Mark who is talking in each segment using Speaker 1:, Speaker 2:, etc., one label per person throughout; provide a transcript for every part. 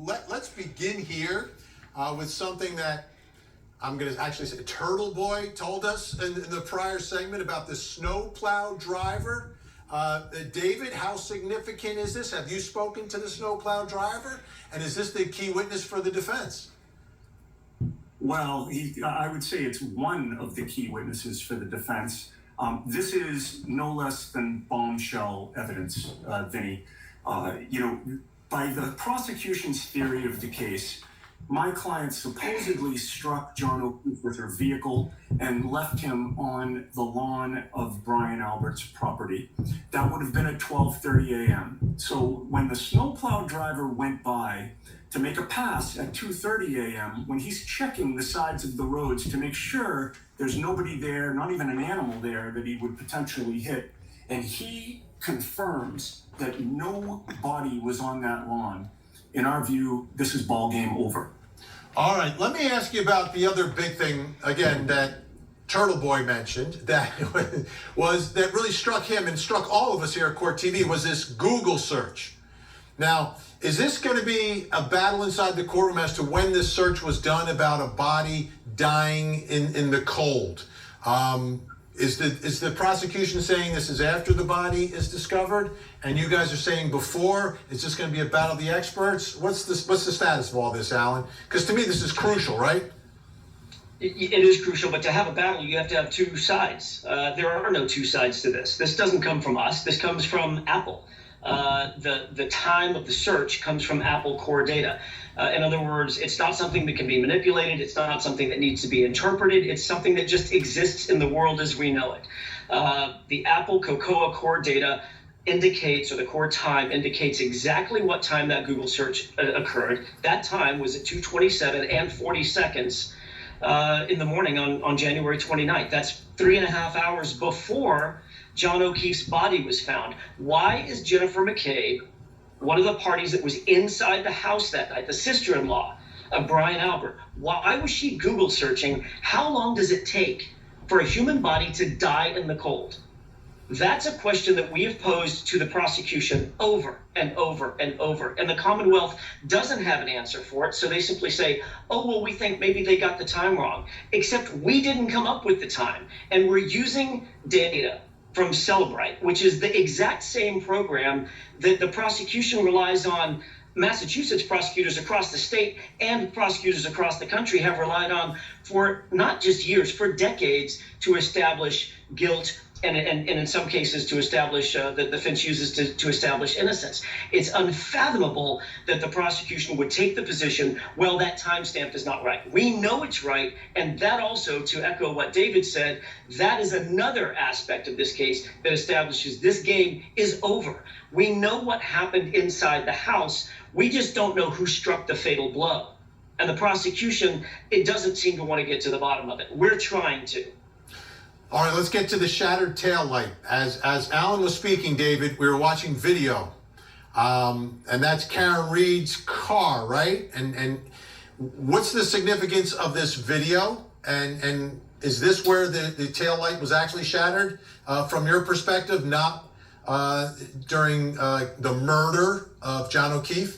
Speaker 1: let's begin here with something that I'm going to actually say Turtle Boy told us in the prior segment about the snowplow driver. David, how significant is this? Have you spoken to the snowplow driver? And is this the key witness for the defense?
Speaker 2: Well, I would say it's one of the key witnesses for the defense. This is no less than bombshell evidence, Vinnie. By the prosecution's theory of the case, my client supposedly struck John O'Keefe with her vehicle and left him on the lawn of Brian Albert's property. That would have been at 12:30 a.m. So when the snowplow driver went by to make a pass at 2:30 a.m., when he's checking the sides of the roads to make sure there's nobody there, not even an animal there that he would potentially hit, and he confirms that no body was on that lawn, in our view, this is ball game over.
Speaker 1: All right, let me ask you about the other big thing, again, that Turtle Boy mentioned, that was that really struck him and struck all of us here at Court TV, was this Google search. Now, is this going to be a battle inside the courtroom as to when this search was done about a body dying in the cold? Is the prosecution saying this is after the body is discovered, and you guys are saying before? Is this going to be a battle of the experts? What's the status of all this, Alan? Because to me, this is crucial, right?
Speaker 3: It is crucial, but to have a battle, you have to have two sides. There are no two sides to this. This doesn't come from us. This comes from Apple. The time of the search comes from Apple core data. In other words, it's not something that can be manipulated. It's not something that needs to be interpreted. It's something that just exists in the world as we know it. The Apple Cocoa core data indicates, or the core time indicates exactly what time that Google search occurred. That time was at 2:27 and 40 seconds in the morning on January 29th. That's 3.5 hours before John O'Keefe's body was found. Why is Jennifer McCabe one of the parties that was inside the house that night, the sister-in-law of Brian Albert? Why was she Google searching? How long does it take for a human body to die in the cold? That's a question that we have posed to the prosecution over and over and over, and the Commonwealth doesn't have an answer for it, so they simply say, oh, well, we think maybe they got the time wrong, except we didn't come up with the time, and we're using data from Celebrite, which is the exact same program that the prosecution relies on. Massachusetts prosecutors across the state and prosecutors across the country have relied on for not just years, for decades, to establish guilt and in some cases to establish that the defense uses to establish innocence. It's unfathomable that the prosecution would take the position, well, that timestamp is not right. We know it's right, and that also, to echo what David said, that is another aspect of this case that establishes this game is over. We know what happened inside the house. We just don't know who struck the fatal blow. And the prosecution, it doesn't seem to want to get to the bottom of it. We're trying to.
Speaker 1: All right, let's get to the shattered taillight. As Alan was speaking, David, we were watching video, and that's Karen Reed's car, right? And what's the significance of this video? And is this where the taillight was actually shattered from your perspective, not during the murder of John O'Keefe?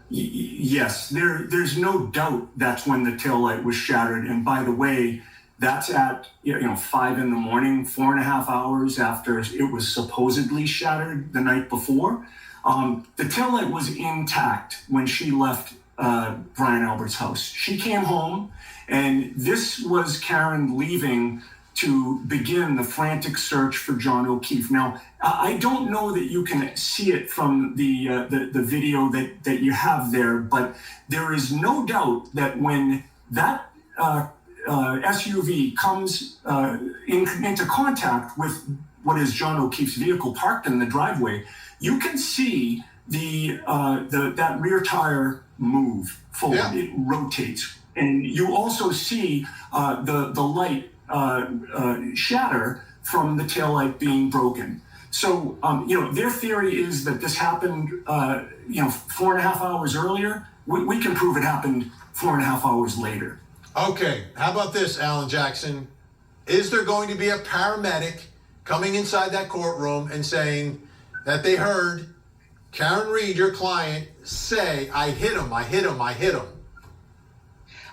Speaker 2: Yes, there's no doubt that's when the taillight was shattered. And by the way, that's at 5 in the morning, 4.5 hours after it was supposedly shattered the night before. The taillight was intact when she left Brian Albert's house. She came home, and this was Karen leaving to begin the frantic search for John O'Keefe. Now, I don't know that you can see it from the video that you have there, but there is no doubt that when that SUV comes into contact with what is John O'Keefe's vehicle parked in the driveway, you can see that rear tire move forward. Yeah. It rotates, and you also see the light shatter from the taillight being broken. So their theory is that this happened 4.5 hours earlier. We can prove it happened 4.5 hours later.
Speaker 1: Okay, how about this, Alan Jackson? Is there going to be a paramedic coming inside that courtroom and saying that they heard Karen Reed, your client, say, I hit him, I hit him, I hit him?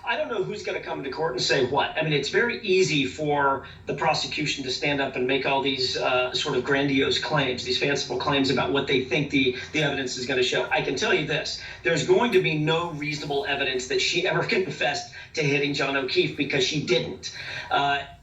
Speaker 3: I don't know who's going to come into court and say what. I mean, it's very easy for the prosecution to stand up and make all these sort of grandiose claims, these fanciful claims about what they think the evidence is going to show. I can tell you this. There's going to be no reasonable evidence that she ever confessed to hitting John O'Keefe, because she didn't.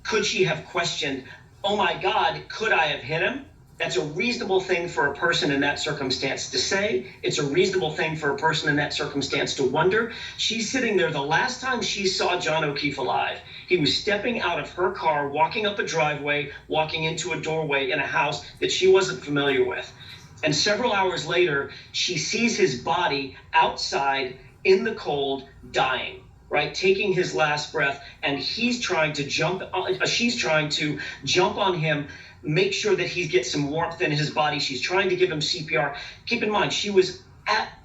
Speaker 3: Could she have questioned, oh my God, could I have hit him? That's a reasonable thing for a person in that circumstance to say. It's a reasonable thing for a person in that circumstance to wonder. She's sitting there. The last time she saw John O'Keefe alive, he was stepping out of her car, walking up a driveway, walking into a doorway in a house that she wasn't familiar with. And several hours later, she sees his body outside in the cold, dying, right, taking his last breath, and she's trying to jump on him, make sure that he gets some warmth in his body. She's trying to give him CPR. Keep in mind, she was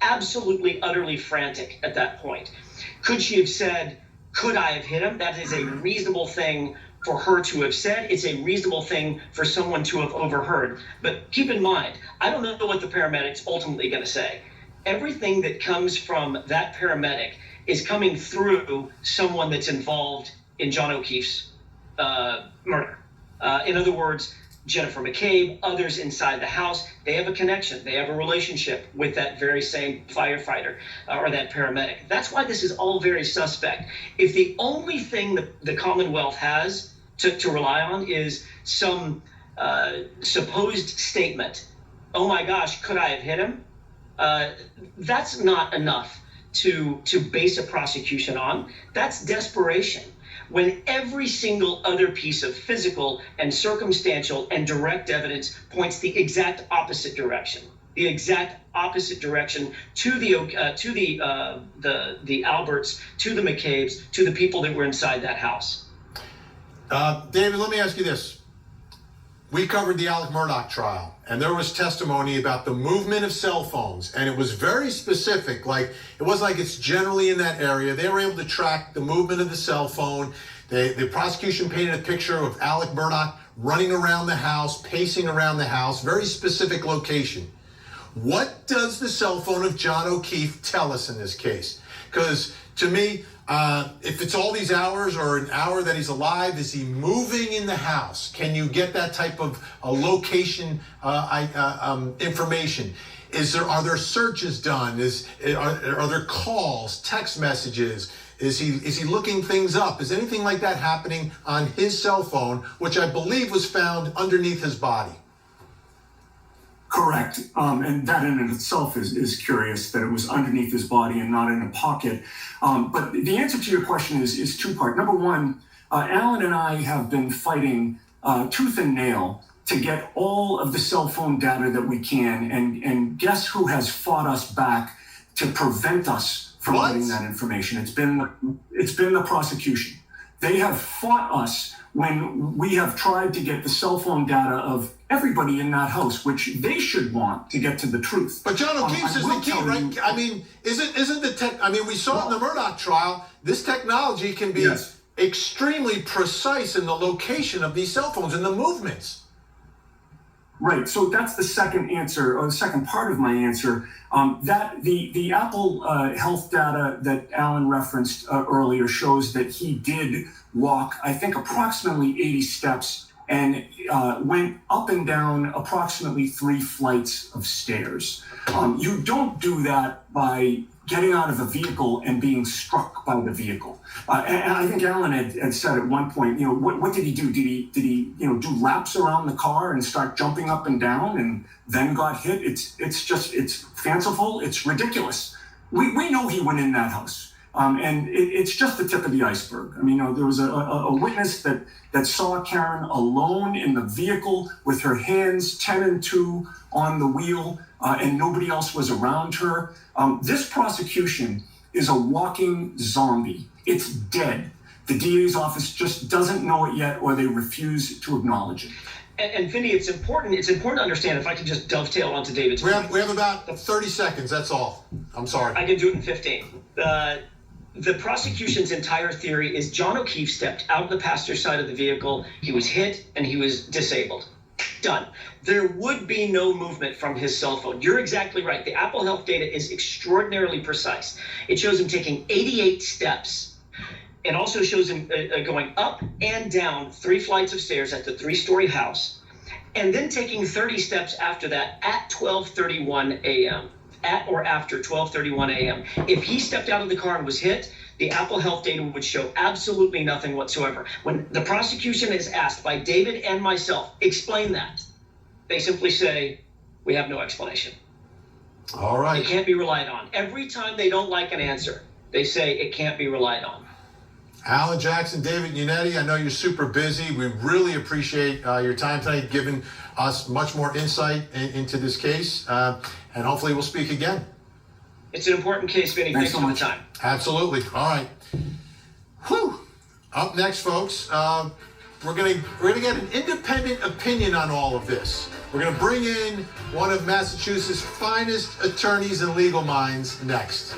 Speaker 3: absolutely, utterly frantic at that point. Could she have said, could I have hit him? That is a reasonable thing for her to have said. It's a reasonable thing for someone to have overheard. But keep in mind, I don't know what the paramedic's ultimately going to say. Everything that comes from that paramedic is coming through someone that's involved in John O'Keefe's murder. In other words, Jennifer McCabe, others inside the house, they have a connection. They have a relationship with that very same firefighter or that paramedic. That's why this is all very suspect. If the only thing that the Commonwealth has to rely on is some supposed statement, oh my gosh, could I have hit him? That's not enough to base a prosecution on. That's desperation. When every single other piece of physical and circumstantial and direct evidence points the exact opposite direction, to the Alberts, to the McCabes, to the people that were inside that house.
Speaker 1: David, let me ask you this. We covered the Alec Murdaugh trial, and there was testimony about the movement of cell phones, and it was very specific. Like, it wasn't like it's generally in that area. They were able to track the movement of the cell phone. The prosecution painted a picture of Alec Murdaugh running around the house, pacing around the house, very specific location. What does the cell phone of John O'Keefe tell us in this case? Because to me, if it's all these hours or an hour that he's alive, is he moving in the house? Can you get that type of location information? Are there searches done? Are there calls, text messages? Is he looking things up? Is anything like that happening on his cell phone, which I believe was found underneath his body?
Speaker 2: Correct. And that in itself is curious, that it was underneath his body and not in a pocket. But the answer to your question is two-part. Number one, Alan and I have been fighting tooth and nail to get all of the cell phone data that we can. And guess who has fought us back to prevent us from getting that information? It's been the prosecution. They have fought us when we have tried to get the cell phone data of everybody in that house, which they should want to get to the truth.
Speaker 1: But John O'Keefe's is the key, right? I mean, isn't the tech? I mean, we saw it in the Murdaugh trial. This technology can be extremely precise in the location of these cell phones and the movements.
Speaker 2: Right. So that's the second answer, or the second part of my answer. That the Apple health data that Alan referenced earlier shows that he did walk, I think, approximately 80 steps and went up and down approximately 3 flights of stairs. You don't do that by getting out of a vehicle and being struck by the vehicle. And I think Alan had said at one point, what did he do? Did he do laps around the car and start jumping up and down and then got hit? It's fanciful. It's ridiculous. We know he went in that house. And it's just the tip of the iceberg. I mean, there was a witness that saw Karen alone in the vehicle with her hands 10 and 2 on the wheel, and nobody else was around her. This prosecution is a walking zombie. It's dead. The DA's office just doesn't know it yet, or they refuse to acknowledge it.
Speaker 3: And Vinnie, it's important to understand, if I can just dovetail onto David's point.
Speaker 1: We have about 30 seconds, that's all. I'm sorry.
Speaker 3: I can do it in 15. The prosecution's entire theory is John O'Keefe stepped out of the passenger side of the vehicle, he was hit, and he was disabled. done, there would be no movement from his cell phone. You're exactly right. The Apple Health data is extraordinarily precise. It shows him taking 88 steps. It also shows him going up and down 3 flights of stairs at the 3-story house, and then taking 30 steps after that at 12:31 a.m. At or after 12:31 a.m. If he stepped out of the car and was hit, the Apple Health data would show absolutely nothing whatsoever. When the prosecution is asked by David and myself, explain that, they simply say, we have no explanation.
Speaker 1: All right.
Speaker 3: It can't be relied on. Every time they don't like an answer, they say it can't be relied on.
Speaker 1: Alan Jackson, David Unetti, I know you're super busy. We really appreciate your time tonight, giving us much more insight into this case, and hopefully we'll speak again.
Speaker 3: It's an important case, Vinnie. Thanks so much. Time.
Speaker 1: Absolutely. All right. Whew. Up next, folks, we're gonna get an independent opinion on all of this. We're gonna bring in one of Massachusetts' finest attorneys and legal minds next.